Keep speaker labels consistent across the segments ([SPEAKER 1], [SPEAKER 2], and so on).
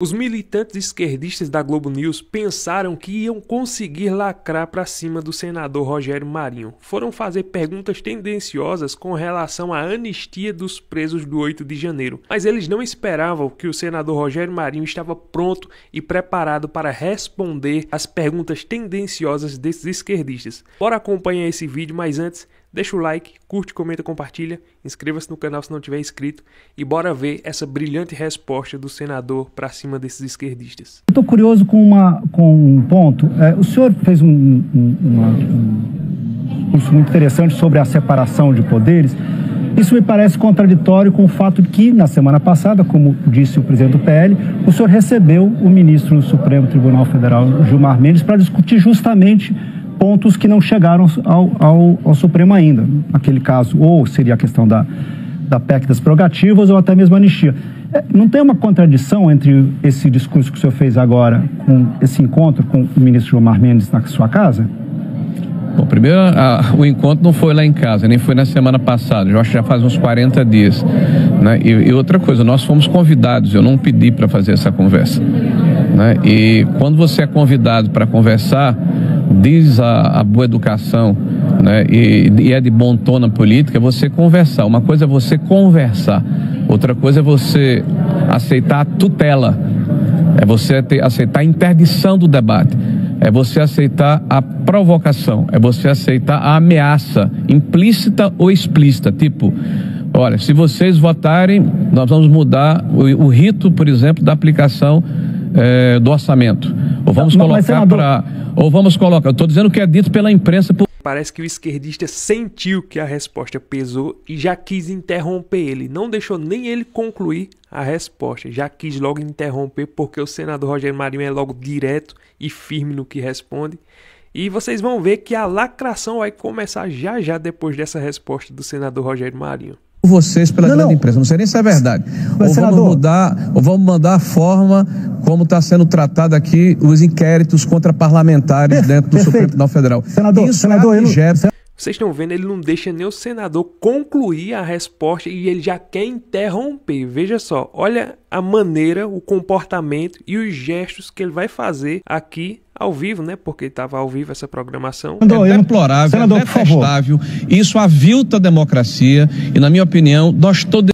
[SPEAKER 1] Os militantes esquerdistas da Globo News pensaram que iam conseguir lacrar para cima do senador Rogério Marinho. Foram fazer perguntas tendenciosas com relação à anistia dos presos do 8 de janeiro. Mas eles não esperavam que o senador Rogério Marinho estava pronto e preparado para responder às perguntas tendenciosas desses esquerdistas. Bora acompanhar esse vídeo, mas antes, deixa o like, curte, comenta, compartilha, inscreva-se no canal se não tiver inscrito e bora ver essa brilhante resposta do senador para cima desses esquerdistas.
[SPEAKER 2] Estou curioso com um ponto. O senhor fez um curso muito interessante sobre a separação de poderes. Isso me parece contraditório com o fato de que, na semana passada, como disse o presidente do PL, o senhor recebeu o ministro do Supremo Tribunal Federal, Gilmar Mendes, para discutir justamente pontos que não chegaram ao Supremo ainda. Naquele caso, ou seria a questão da PEC das prerrogativas ou até mesmo a anistia. Não tem uma contradição entre esse discurso que o senhor fez agora com esse encontro com o ministro Gilmar Mendes na sua casa?
[SPEAKER 3] Bom, primeiro, o encontro não foi lá em casa, nem foi na semana passada, eu acho que já faz uns 40 dias. Né? E outra coisa, nós fomos convidados, eu não pedi para fazer essa conversa. Né? E quando você é convidado para conversar, diz a boa educação, né? E é de bom tom na política, você conversar. Uma coisa é você conversar, outra coisa é você aceitar a tutela, é você aceitar a interdição do debate, é você aceitar a provocação, é você aceitar a ameaça, implícita ou explícita, tipo, olha, se vocês votarem, nós vamos mudar o rito, por exemplo, da aplicação do orçamento. Ou vamos colocar eu estou dizendo que é dito pela imprensa.
[SPEAKER 1] Parece que o esquerdista sentiu que a resposta pesou e já quis interromper ele. Não deixou nem ele concluir a resposta. Já quis logo interromper porque o senador Rogério Marinho é logo direto e firme no que responde. E vocês vão ver que a lacração vai começar já depois dessa resposta do senador Rogério Marinho.
[SPEAKER 3] Vocês pela grande imprensa, não sei nem se é verdade. Ou vamos mudar a forma como está sendo tratado aqui os inquéritos contra parlamentares dentro do Supremo Tribunal Federal.
[SPEAKER 1] Vocês estão vendo, ele não deixa nem o senador concluir a resposta e ele já quer interromper. Veja só, olha a maneira, o comportamento e os gestos que ele vai fazer aqui ao vivo, né? Porque estava ao vivo essa programação.
[SPEAKER 3] É deplorável, senador, é detestável. Isso avilta a democracia e, na minha opinião, nós todos...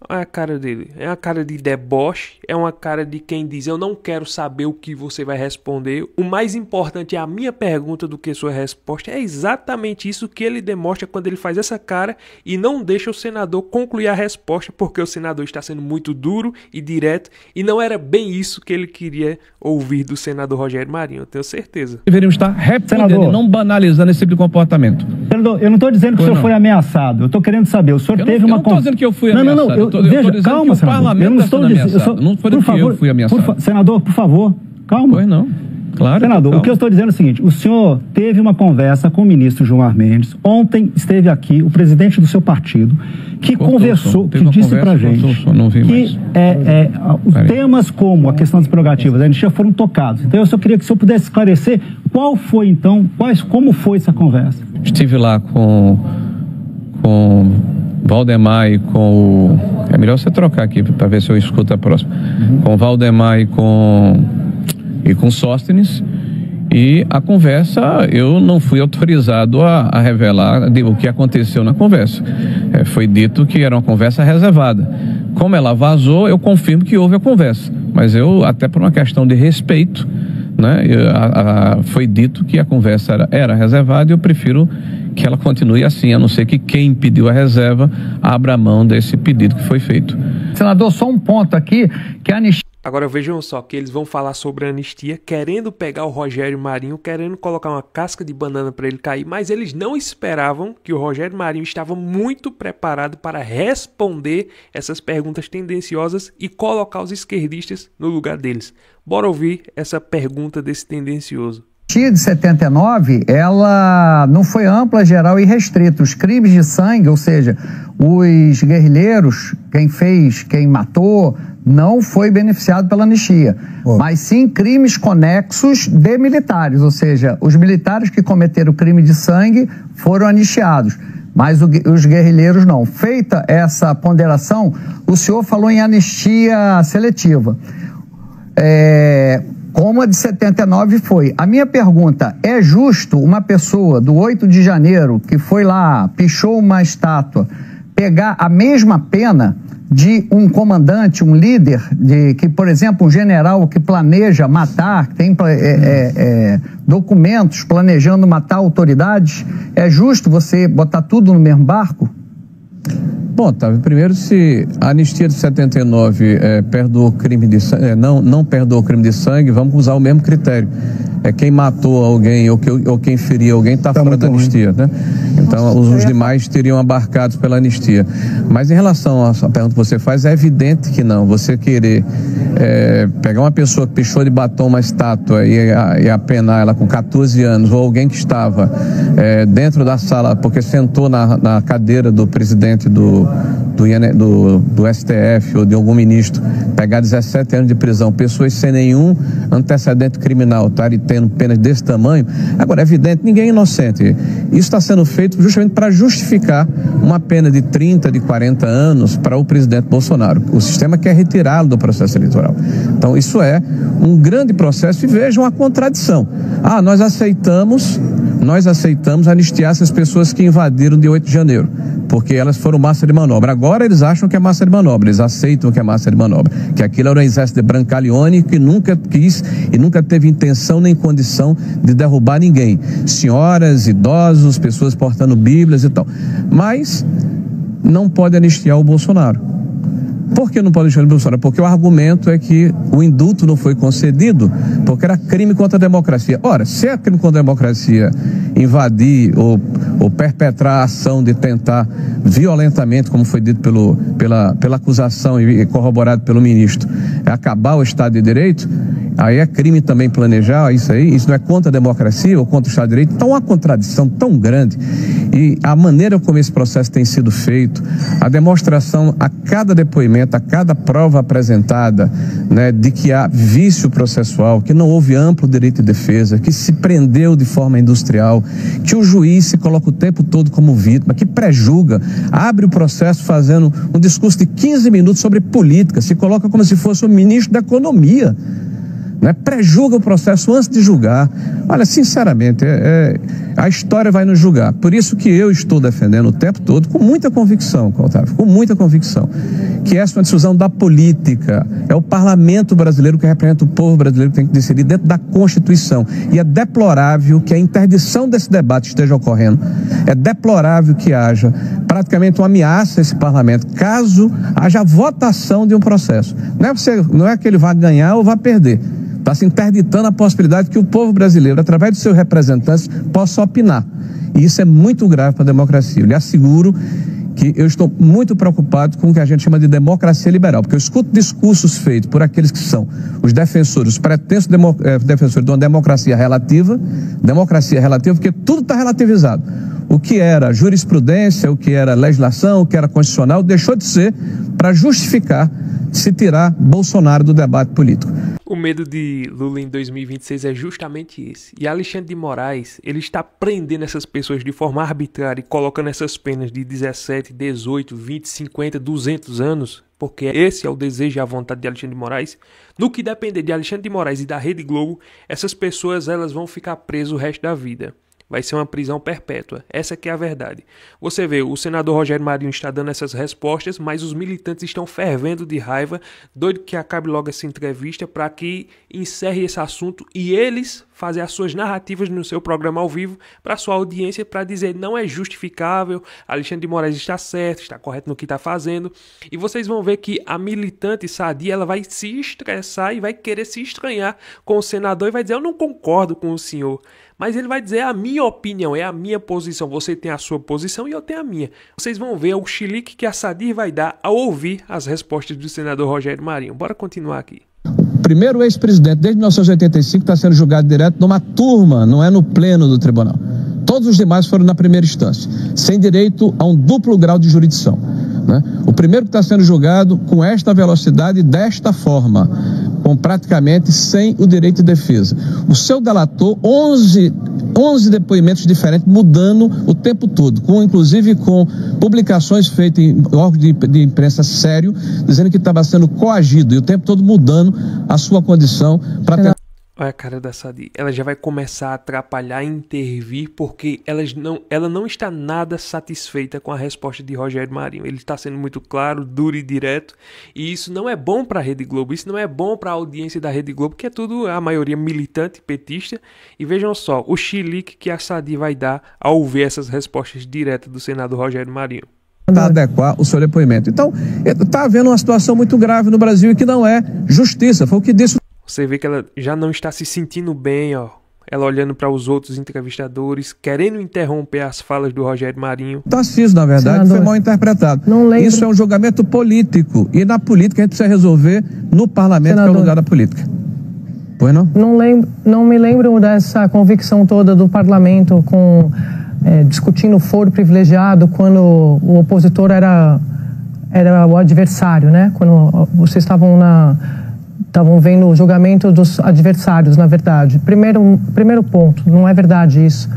[SPEAKER 1] Olha a cara dele, é uma cara de deboche, é uma cara de quem diz eu não quero saber o que você vai responder, o mais importante é a minha pergunta do que sua resposta. É exatamente isso que ele demonstra quando ele faz essa cara e não deixa o senador concluir a resposta, porque o senador está sendo muito duro e direto e não era bem isso que ele queria ouvir do senador Rogério Marinho, eu tenho certeza.
[SPEAKER 3] Deveríamos estar repreendendo e não banalizando esse tipo de comportamento.
[SPEAKER 2] Senador, eu não estou dizendo que o senhor foi ameaçado, eu estou querendo saber, o senhor teve uma...
[SPEAKER 3] Eu não estou dizendo que eu fui ameaçado.
[SPEAKER 2] Veja, calma, senador. Eu não estou dizendo.
[SPEAKER 3] Não foi que eu fui ameaçado.
[SPEAKER 2] Senador, por favor, calma.
[SPEAKER 3] Pois não. Claro.
[SPEAKER 2] Senador,
[SPEAKER 3] calma.
[SPEAKER 2] O que eu estou dizendo é o seguinte: o senhor teve uma conversa com o ministro Gilmar Mendes. Ontem esteve aqui o presidente do seu partido, que conversou, que disse pra gente que os temas como a questão das prerrogativas da anistia foram tocados. Então eu só queria que o senhor pudesse esclarecer qual foi, então, como foi essa conversa.
[SPEAKER 3] Estive lá com Valdemar e com o... É melhor você trocar aqui para ver se eu escuto a próxima. Com Valdemar e com Sóstenes. E a conversa, eu não fui autorizado a revelar o que aconteceu na conversa. Foi dito que era uma conversa reservada. Como ela vazou, eu confirmo que houve a conversa. Mas eu, até por uma questão de respeito, né, foi dito que a conversa era reservada e eu prefiro que ela continue assim, a não ser que quem pediu a reserva abra mão desse pedido que foi feito.
[SPEAKER 4] Senador, só um ponto aqui, que a anistia...
[SPEAKER 1] Agora vejam só que eles vão falar sobre a anistia, querendo pegar o Rogério Marinho, querendo colocar uma casca de banana para ele cair, mas eles não esperavam que o Rogério Marinho estava muito preparado para responder essas perguntas tendenciosas e colocar os esquerdistas no lugar deles. Bora ouvir essa pergunta desse tendencioso.
[SPEAKER 4] A anistia de 79, ela não foi ampla, geral e restrita. Os crimes de sangue, ou seja, os guerrilheiros, quem matou, não foi beneficiado pela anistia. Mas sim crimes conexos de militares, ou seja, os militares que cometeram crime de sangue foram anistiados. Mas os guerrilheiros não. Feita essa ponderação, o senhor falou em anistia seletiva. como a de 79 foi. A minha pergunta, é justo uma pessoa do 8 de janeiro que foi lá, pichou uma estátua, pegar a mesma pena de um comandante, um líder, que, por exemplo, um general que planeja matar, que tem documentos planejando matar autoridades? É justo você botar tudo no mesmo barco?
[SPEAKER 3] Bom, Otávio, primeiro, se a anistia de 79 perdoou crime de sangue, não perdoou crime de sangue, vamos usar o mesmo critério. Quem matou alguém ou quem feriu alguém está fora da anistia, né? Então, os demais teriam abarcados pela anistia. Mas em relação à pergunta que você faz, é evidente que não. Você querer pegar uma pessoa que pichou de batom uma estátua e apenar ela com 14 anos, ou alguém que estava dentro da sala, porque sentou na cadeira do presidente do STF ou de algum ministro, pegar 17 anos de prisão, pessoas sem nenhum antecedente criminal, tendo penas desse tamanho. Agora, é evidente, ninguém é inocente. Isso está sendo feito justamente para justificar uma pena de 30, de 40 anos para o presidente Bolsonaro. O sistema quer retirá-lo do processo eleitoral. Então, isso é um grande processo e vejam a contradição. Nós aceitamos anistiar essas pessoas que invadiram de 8 de janeiro, porque elas foram massa de manobra. Agora eles acham que é massa de manobra, eles aceitam que é massa de manobra, que aquilo era um exército de Brancaleone que nunca quis e nunca teve intenção nem condição de derrubar ninguém. Senhoras, idosos, pessoas portando bíblias e tal. Mas não pode anistiar o Bolsonaro. Por que não pode anistiar o Bolsonaro? Porque o argumento é que o indulto não foi concedido porque era crime contra a democracia. Ora, se é crime contra a democracia invadir ou perpetrar a ação de tentar violentamente, como foi dito pela acusação e corroborado pelo ministro, acabar o Estado de Direito, aí é crime também planejar isso aí. Isso não é contra a democracia ou contra o Estado de Direito. Então, uma contradição tão grande. E a maneira como esse processo tem sido feito, a demonstração a cada depoimento, a cada prova apresentada, né, de que há vício processual, que não houve amplo direito de defesa, que se prendeu de forma industrial, que o juiz se coloca o tempo todo como vítima, que prejulga, abre o processo fazendo um discurso de 15 minutos sobre política, se coloca como se fosse o ministro da Economia, né? Prejulga o processo antes de julgar. Olha, sinceramente, a história vai nos julgar. Por isso que eu estou defendendo o tempo todo, com muita convicção, Otávio, com muita convicção, que essa é uma decisão da política. É o parlamento brasileiro que representa o povo brasileiro que tem que decidir dentro da Constituição. E é deplorável que a interdição desse debate esteja ocorrendo. É deplorável que haja praticamente uma ameaça a esse parlamento, caso haja votação de um processo. Não é que ele vá ganhar ou vá perder. Está se interditando a possibilidade que o povo brasileiro, através de seus representantes, possa opinar. E isso é muito grave para a democracia. Eu lhe asseguro que eu estou muito preocupado com o que a gente chama de democracia liberal, porque eu escuto discursos feitos por aqueles que são os defensores, os pretensos defensores de uma democracia relativa, porque tudo está relativizado. O que era jurisprudência, o que era legislação, o que era constitucional, deixou de ser para justificar se tirar Bolsonaro do debate político.
[SPEAKER 1] O medo de Lula em 2026 é justamente esse. E Alexandre de Moraes, ele está prendendo essas pessoas de forma arbitrária e colocando essas penas de 17, 18, 20, 50, 200 anos, porque esse é o desejo e a vontade de Alexandre de Moraes. No que depender de Alexandre de Moraes e da Rede Globo, essas pessoas elas vão ficar presas o resto da vida. Vai ser uma prisão perpétua. Essa que é a verdade. Você vê, o senador Rogério Marinho está dando essas respostas, mas os militantes estão fervendo de raiva, doido que acabe logo essa entrevista para que encerre esse assunto e eles fazem as suas narrativas no seu programa ao vivo para sua audiência para dizer não é justificável, Alexandre de Moraes está certo, está correto no que está fazendo. E vocês vão ver que a militante sadia ela vai se estressar e vai querer se estranhar com o senador e vai dizer eu não concordo com o senhor. Mas ele vai dizer a minha opinião, é a minha posição. Você tem a sua posição e eu tenho a minha. Vocês vão ver o chilique que a Sadir vai dar ao ouvir as respostas do senador Rogério Marinho. Bora continuar aqui.
[SPEAKER 3] O primeiro ex-presidente, desde 1985, está sendo julgado direto numa turma, não é no pleno do tribunal. Todos os demais foram na primeira instância, sem direito a um duplo grau de jurisdição, né? O primeiro que está sendo julgado com esta velocidade e desta forma, com praticamente sem o direito de defesa. O seu delator, 11 depoimentos diferentes, mudando o tempo todo, inclusive com publicações feitas em órgãos de imprensa sério, dizendo que estava sendo coagido e o tempo todo mudando a sua condição para
[SPEAKER 1] Olha a cara da Sadi. Ela já vai começar a atrapalhar e intervir porque ela não está nada satisfeita com a resposta de Rogério Marinho. Ele está sendo muito claro, duro e direto. E isso não é bom para a Rede Globo. Isso não é bom para a audiência da Rede Globo, que é tudo a maioria militante, petista. E vejam só, o chilique que a Sadi vai dar ao ouvir essas respostas diretas do senador Rogério Marinho.
[SPEAKER 3] Adequar o seu depoimento. Então, está havendo uma situação muito grave no Brasil e que não é justiça. Foi o que disse.
[SPEAKER 1] Você vê que ela já não está se sentindo bem, ó. Ela olhando para os outros entrevistadores, querendo interromper as falas do Rogério Marinho.
[SPEAKER 3] Tarcísio, na verdade, senador, foi mal interpretado. Isso é um julgamento político. E na política a gente precisa resolver no parlamento, senador, que é o lugar da política. Pois não?
[SPEAKER 5] Não me lembro dessa convicção toda do parlamento discutindo o foro privilegiado quando o opositor era o adversário, né? Quando vocês estavam vendo o julgamento dos adversários, na verdade. Primeiro ponto, não é verdade isso.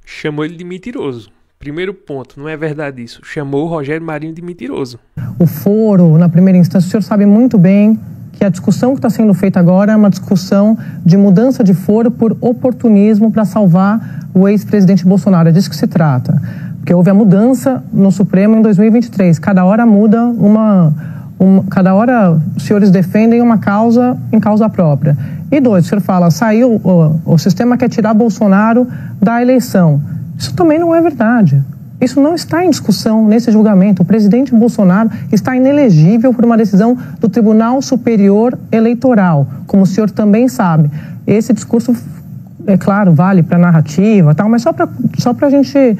[SPEAKER 1] Chamou ele de mentiroso. Primeiro ponto, não é verdade isso. Chamou o Rogério Marinho de mentiroso.
[SPEAKER 5] O foro, na primeira instância, o senhor sabe muito bem que a discussão que está sendo feita agora é uma discussão de mudança de foro por oportunismo para salvar o ex-presidente Bolsonaro. É disso que se trata. Porque houve a mudança no Supremo em 2023. Cada hora muda cada hora os senhores defendem uma causa em causa própria. E dois, o senhor fala, saiu, o sistema quer tirar Bolsonaro da eleição. Isso também não é verdade. Isso não está em discussão nesse julgamento. O presidente Bolsonaro está inelegível por uma decisão do Tribunal Superior Eleitoral, como o senhor também sabe. Esse discurso, é claro, vale para narrativa e tal, mas só para a gente...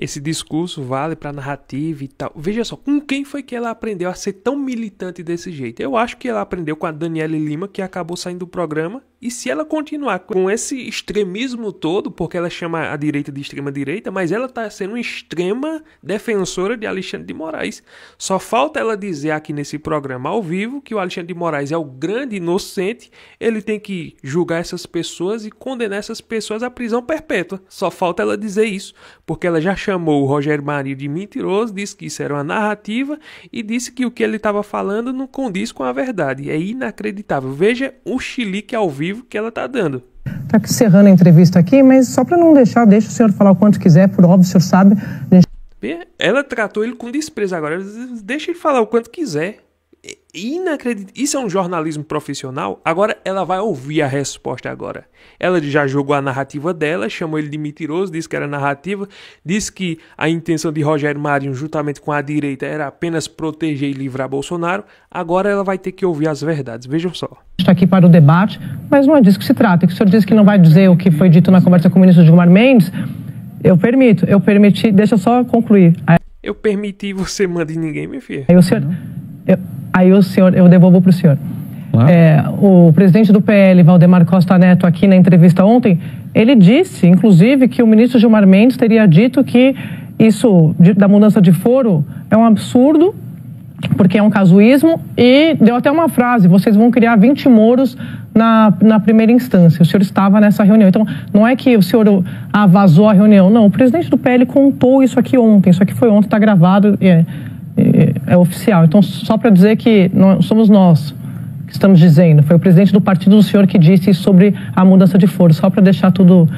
[SPEAKER 1] Esse discurso vale para narrativa e tal. Veja só, com quem foi que ela aprendeu a ser tão militante desse jeito? Eu acho que ela aprendeu com a Daniele Lima, que acabou saindo do programa. E se ela continuar com esse extremismo todo, porque ela chama a direita de extrema-direita, mas ela está sendo uma extrema defensora de Alexandre de Moraes. Só falta ela dizer aqui nesse programa ao vivo que o Alexandre de Moraes é o grande inocente, ele tem que julgar essas pessoas e condenar essas pessoas à prisão perpétua. Só falta ela dizer isso, porque ela já chamou o Rogério Marinho de mentiroso, disse que isso era uma narrativa e disse que o que ele estava falando não condiz com a verdade. É inacreditável. Veja o chilique ao vivo que ela está dando.
[SPEAKER 5] Está encerrando a entrevista aqui, mas só para não deixa o senhor falar o quanto quiser, por óbvio, o senhor sabe.
[SPEAKER 1] Ela tratou ele com desprezo agora, deixa ele falar o quanto quiser. Inacreditável. Isso é um jornalismo profissional. Agora ela vai ouvir a resposta agora. Ela já jogou a narrativa dela, chamou ele de mentiroso, disse que era narrativa, disse que a intenção de Rogério Marinho, juntamente com a direita, era apenas proteger e livrar Bolsonaro. Agora ela vai ter que ouvir as verdades. Vejam só.
[SPEAKER 5] Está aqui para o debate, mas não é disso que se trata. Que o senhor disse que não vai dizer o que foi dito na conversa com o ministro Gilmar Mendes. Eu permiti, deixa eu só concluir.
[SPEAKER 1] Eu permiti, você manda em ninguém, minha filha.
[SPEAKER 5] Aí o senhor, eu devolvo para o senhor. O presidente do PL, Valdemar Costa Neto, aqui na entrevista ontem, ele disse, inclusive, que o ministro Gilmar Mendes teria dito que isso da mudança de foro é um absurdo, porque é um casuísmo, e deu até uma frase, vocês vão criar 20 moros na primeira instância. O senhor estava nessa reunião. Então, não é que o senhor vazou a reunião, não. O presidente do PL contou isso aqui ontem. Isso aqui foi ontem, está gravado, é oficial. Então, só para dizer que somos nós que estamos dizendo. Foi o presidente do partido do senhor que disse sobre a mudança de foro. Só para deixar tudo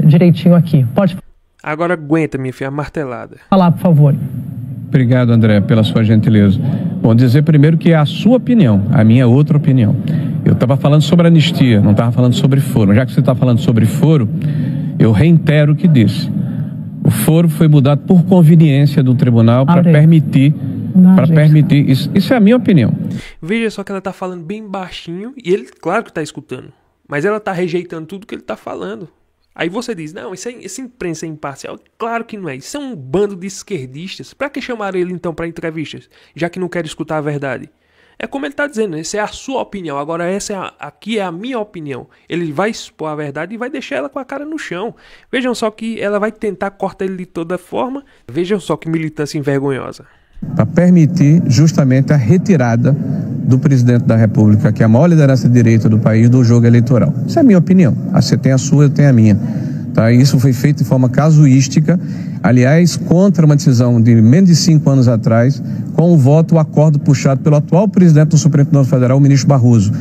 [SPEAKER 5] direitinho aqui. Pode.
[SPEAKER 1] Agora aguenta, minha filha, a martelada.
[SPEAKER 5] Falar, por favor.
[SPEAKER 3] Obrigado, André, pela sua gentileza. Bom, dizer primeiro que é a sua opinião, a minha é outra opinião. Eu estava falando sobre anistia, não estava falando sobre foro. Já que você está falando sobre foro, eu reitero o que disse. O foro foi mudado por conveniência do tribunal para permitir isso é a minha opinião.
[SPEAKER 1] Veja só que ela está falando bem baixinho e ele, claro que está escutando, mas ela está rejeitando tudo que ele está falando. Aí você diz, não, essa imprensa é imparcial. Claro que não é, isso é um bando de esquerdistas. Para que chamaram ele então para entrevistas, já que não quer escutar a verdade? É como ele está dizendo, essa é a sua opinião, agora aqui é a minha opinião. Ele vai expor a verdade e vai deixar ela com a cara no chão. Vejam só que ela vai tentar cortar ele de toda forma. Vejam só que militância envergonhosa.
[SPEAKER 3] Para permitir justamente a retirada do presidente da República, que é a maior liderança de direita do país, do jogo eleitoral. Isso é a minha opinião. Você tem a sua, eu tenho a minha. Tá? Isso foi feito de forma casuística, aliás, contra uma decisão de menos de 5 anos atrás, com o acordo puxado pelo atual presidente do Supremo Tribunal Federal, o ministro Barroso.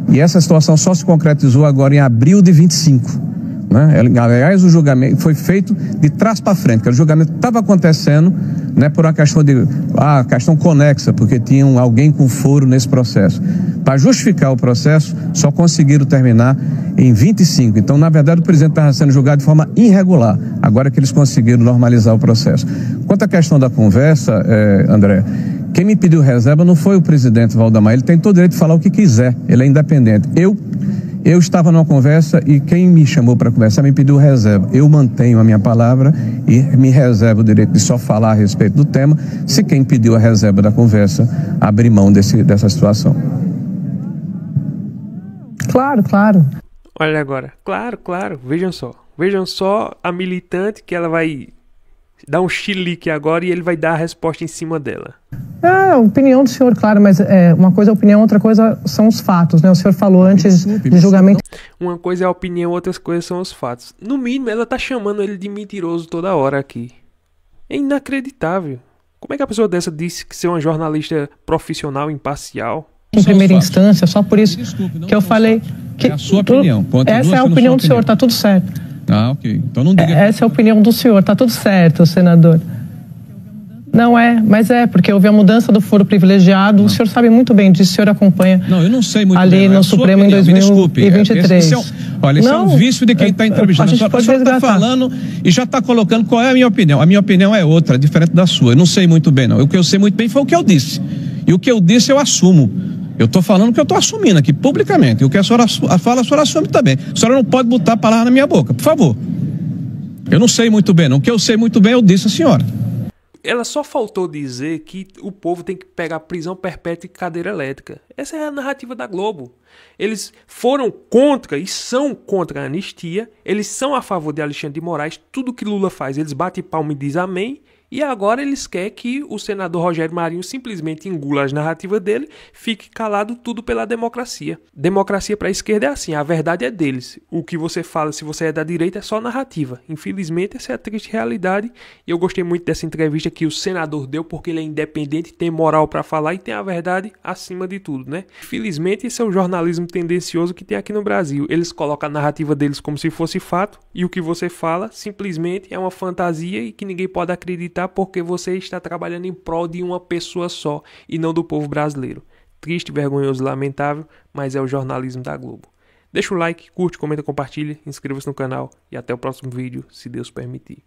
[SPEAKER 3] E essa situação só se concretizou agora em abril de 25. Né? Aliás, o julgamento foi feito de trás para frente, que o julgamento estava acontecendo, né, por uma questão questão conexa, porque tinha alguém com foro nesse processo. Para justificar o processo, só conseguiram terminar em 25. Então, na verdade, o presidente estava sendo julgado de forma irregular. Agora que eles conseguiram normalizar o processo. Quanto à questão da conversa, André, quem me pediu reserva não foi o presidente Valdemar. Ele tem todo o direito de falar o que quiser. Ele é independente. Eu estava numa conversa e quem me chamou para conversar me pediu reserva. Eu mantenho a minha palavra e me reservo o direito de só falar a respeito do tema, se quem pediu a reserva da conversa abrir mão dessa situação.
[SPEAKER 5] Claro, claro.
[SPEAKER 1] Olha agora, claro, vejam só a militante que ela vai dar um chilique agora e ele vai dar a resposta em cima dela.
[SPEAKER 5] A opinião do senhor, claro, mas uma coisa é a opinião, outra coisa são os fatos, né? O senhor falou antes de julgamento.
[SPEAKER 1] Uma coisa é a opinião, outras coisas são os fatos. No mínimo, ela tá chamando ele de mentiroso toda hora aqui. É inacreditável. Como é que a pessoa dessa disse que ser uma jornalista profissional, imparcial?
[SPEAKER 5] Em primeira instância, só por isso que eu falei que...
[SPEAKER 3] É a sua opinião.
[SPEAKER 5] Essa é a opinião do senhor, tá tudo certo.
[SPEAKER 3] Ah, ok. Então não diga...
[SPEAKER 5] Essa é a opinião do senhor, tá tudo certo, senador. Não é, mas porque houve a mudança do foro privilegiado. Não. O senhor sabe muito bem disso, o senhor acompanha.
[SPEAKER 3] Não, eu não sei muito
[SPEAKER 5] ali
[SPEAKER 3] bem.
[SPEAKER 5] No Supremo em 2023.
[SPEAKER 3] Olha, esse é um vício de quem está entrevistando. A senhora está falando e já está colocando qual é a minha opinião. A minha opinião é outra, diferente da sua. Eu não sei muito bem, não. O que eu sei muito bem foi o que eu disse. E o que eu disse eu assumo. Eu estou falando o que eu estou assumindo aqui, publicamente. E o que a senhora fala, a senhora assume também. A senhora não pode botar a palavra na minha boca, por favor. Eu não sei muito bem, não. O que eu sei muito bem, eu disse a senhora.
[SPEAKER 1] Ela só faltou dizer que o povo tem que pegar prisão perpétua e cadeira elétrica. Essa é a narrativa da Globo. Eles foram contra e são contra a anistia. Eles são a favor de Alexandre de Moraes. Tudo que Lula faz, eles batem palma e dizem amém. E agora eles querem que o senador Rogério Marinho simplesmente engula as narrativas dele, fique calado, tudo pela democracia. Democracia para a esquerda é assim, a verdade é deles. O que você fala, se você é da direita, é só narrativa. Infelizmente, essa é a triste realidade. E eu gostei muito dessa entrevista que o senador deu, porque ele é independente, tem moral para falar e tem a verdade acima de tudo, né? Infelizmente, esse é o jornalismo tendencioso que tem aqui no Brasil. Eles colocam a narrativa deles como se fosse fato, e o que você fala simplesmente é uma fantasia e que ninguém pode acreditar, porque você está trabalhando em prol de uma pessoa só e não do povo brasileiro. Triste, vergonhoso, lamentável, mas é o jornalismo da Globo. Deixa o like, curte, comenta, compartilha, inscreva-se no canal e até o próximo vídeo, se Deus permitir.